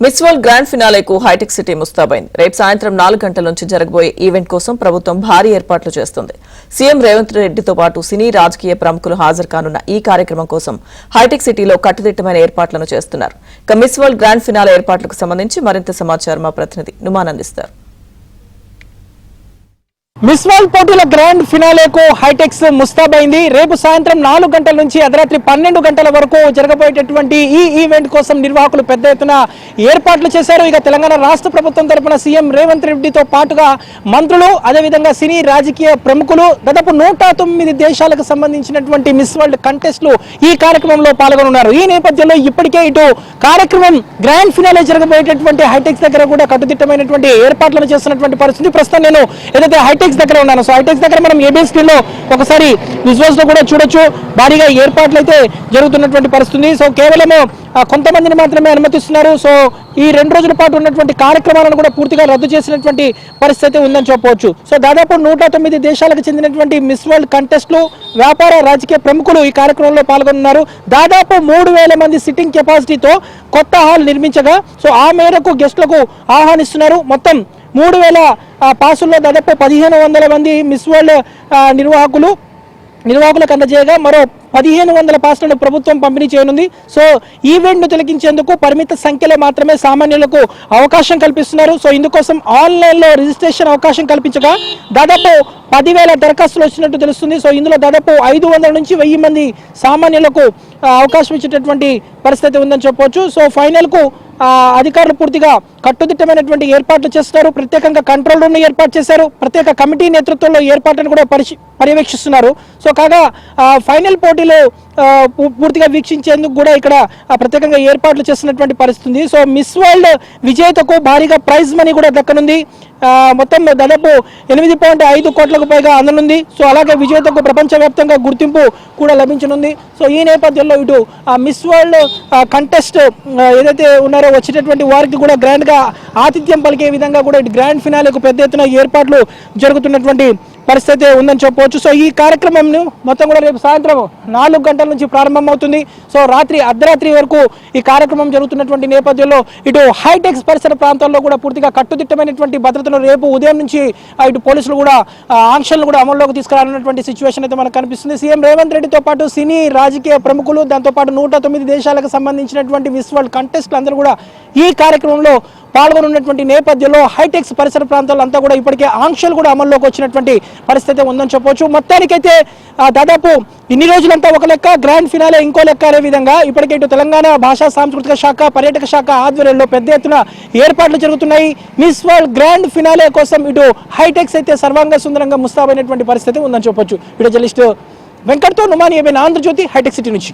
Miss world grand ఫినాలేకు hitech city ముస్తాబైంది. రేపు సాయంత్రం 4 గంటల నుంచి జరగబోయే ఈవెంట్ కోసం ప్రభుత్వం భారీ ఏర్పాట్లు చేస్తుంది. సీఎం రేవంత్ రెడ్డితో పాటు సినీ రాజకీయ ప్రముఖులు హాజరు కానున్న ఈ కార్యక్రమం కోసం హైటెక్ సిటీలో కట్టుదిట్టమైన ఏర్పాట్లను చేస్తున్నారు. ఇక మిస్ వరల్డ్ గ్రాండ్ ఫినాలే ఏర్పాట్లకు సంబంధించి మరింత సమాచారం మా ప్రతినిధి నుమాన్ అందిస్తారు. మిస్ వరల్డ్ పోటీల గ్రాండ్ ఫినాలేకు హైటెక్స్ ముస్తాబైంది. రేపు సాయంత్రం 4 గంటల నుంచి అర్ధరాత్రి 12 గంటల వరకు జరగబోయేటటువంటి ఈ ఈవెంట్ కోసం నిర్వాహకులు పెద్ద ఎత్తున ఏర్పాట్లు చేశారు. ఇక తెలంగాణ రాష్ట్ర ప్రభుత్వం తరపున సీఎం రేవంత్ రెడ్డితో పాటుగా మంత్రులు, అదేవిధంగా సినీ రాజకీయ ప్రముఖులు, దాదాపు 109 దేశాలకు సంబంధించినటువంటి మిస్ వరల్డ్ కంటెస్ట్లు ఈ కార్యక్రమంలో పాల్గొనున్నారు. ఈ నేపథ్యంలో ఇప్పటికే ఇటు కార్యక్రమం గ్రాండ్ ఫినాలే జరగబోయేటటువంటి హైటెక్స్ దగ్గర కూడా కట్టుదిట్టమైనటువంటి ఏర్పాట్లను చేస్తున్నటువంటి పరిస్థితి. ప్రస్తుతం నేను ఏదైతే హైటెక్స్ దగ్గర ఉన్నాను. సో హైటెక్స్ దగ్గర మనం ఏబిఎన్ స్క్రీన్ లో ఒకసారి విజువల్స్ లో కూడా చూడొచ్చు. భారీగా ఏర్పాట్లు అయితే జరుగుతున్నటువంటి పరిస్థితి. సో కేవలము కొంతమందిని మాత్రమే అనుమతిస్తున్నారు. సో ఈ 2 రోజుల పాటు ఉన్నటువంటి కార్యక్రమాలను కూడా పూర్తిగా రద్దు చేసినటువంటి పరిస్థితి ఉందని చెప్పవచ్చు. సో దాదాపు 109 దేశాలకు చెందినటువంటి మిస్ వరల్డ్ కంటెస్ట్లు, వ్యాపార రాజకీయ ప్రముఖులు ఈ కార్యక్రమంలో పాల్గొన్నారు. దాదాపు 3000 మంది సిట్టింగ్ కెపాసిటీతో కొత్త హాల్ నిర్మించగా సో ఆ మేరకు గెస్టులకు ఆహ్వానిస్తున్నారు. మొత్తం 3000 పాసుల్లో దాదాపు 1500 మంది మిస్ వరల్డ్ నిర్వాహకులకు అందజేయగా మరో 1500 పాసులను ప్రభుత్వం పంపిణీ చేయనుంది. సో ఈవెంట్ ను తిలకించేందుకు పరిమిత సంఖ్యలో మాత్రమే సామాన్యులకు అవకాశం కల్పిస్తున్నారు. సో ఇందుకోసం ఆన్లైన్ లో రిజిస్ట్రేషన్ అవకాశం కల్పించగా దాదాపు 10,000 దరఖాస్తులు వచ్చినట్టు తెలుస్తుంది. సో ఇందులో దాదాపు 500 నుంచి 1000 మంది సామాన్యులకు అవకాశం ఇచ్చేటటువంటి పరిస్థితి ఉందని చెప్పవచ్చు. సో ఫైనల్ కు అధికారులు పూర్తిగా కట్టుదిట్టమైనటువంటి ఏర్పాట్లు చేస్తారు. ప్రత్యేకంగా కంట్రోల్ రూమ్ ని ఏర్పాటు చేశారు. ప్రత్యేక కమిటీ నేతృత్వంలో ఏర్పాట్లను కూడా పర్యవేక్షిస్తున్నారు. సో కాగా ఫైనల్ పోటీలో పూర్తిగా వీక్షించేందుకు కూడా ఇక్కడ ప్రత్యేకంగా ఏర్పాట్లు చేస్తున్నటువంటి పరిస్థితి. సో మిస్ వరల్డ్ విజేతకు భారీగా ప్రైజ్ మనీ కూడా దక్కనుంది. మొత్తం దాదాపు 8.5 కోట్లకు పైగా అందనుంది. సో అలాగే విజేతకు ప్రపంచవ్యాప్తంగా గుర్తింపు కూడా లభించనుంది. సో ఈ నేపథ్యంలో ఇటు మిస్ వరల్డ్ కంటెస్ట్ ఏదైతే ఉన్నారో వచ్చేటటువంటి వారికి కూడా గ్రాండ్ గా ఆతిథ్యం పలికే విధంగా కూడా ఇటు గ్రాండ్ ఫినాలేకు పెద్ద ఎత్తున ఏర్పాట్లు జరుగుతున్నటువంటి పరిస్థితి ఉందని చెప్పవచ్చు. సో ఈ కార్యక్రమం మొత్తం కూడా రేపు సాయంత్రం 4 గంటల నుంచి ప్రారంభమవుతుంది. సో అర్ధరాత్రి వరకు ఈ కార్యక్రమం జరుగుతున్నటువంటి నేపథ్యంలో ఇటు హైటెక్స్ పరిసర ప్రాంతాల్లో కూడా పూర్తిగా కట్టుదిట్టమైనటువంటి భద్రతను రేపు ఉదయం నుంచి ఇటు పోలీసులు కూడా ఆంక్షలను కూడా అమల్లోకి తీసుకురానున్నటువంటి సిచ్యువేషన్ అయితే మనకు కనిపిస్తుంది. సీఎం రేవంత్ రెడ్డితో పాటు సినీ రాజకీయ ప్రముఖులు, దాంతోపాటు 109 దేశాలకు సంబంధించినటువంటి మిస్ వరల్డ్ కంటెస్ట్లు అందరూ కూడా ఈ కార్యక్రమంలో పాల్గొనున్నటువంటి నేపథ్యంలో హైటెక్స్ పరిసర ప్రాంతాల్లో అంతా కూడా ఇప్పటికే ఆంక్షలు కూడా అమల్లోకి వచ్చినటువంటి పరిస్థితి ఉందని చెప్పవచ్చు. మొత్తానికైతే దాదాపు ఇన్ని రోజులంతా ఒక లెక్క, గ్రాండ్ ఫినాలే ఇంకో లెక్క అనే విధంగా ఇప్పటికే ఇటు తెలంగాణ భాషా సాంస్కృతిక శాఖ, పర్యాటక శాఖ ఆధ్వర్యంలో పెద్ద ఎత్తున ఏర్పాట్లు జరుగుతున్నాయి. మిస్ వరల్డ్ గ్రాండ్ ఫినాలే కోసం ఇటు హైటెక్స్ అయితే సర్వాంగ సుందరంగా ముస్తాబైనటువంటి పరిస్థితి ఉందని చెప్పొచ్చు. వీడియో జర్నలిస్ట్ వెంకట్తో Numan, ABN Andhra Jyothi, hitech city నుంచి.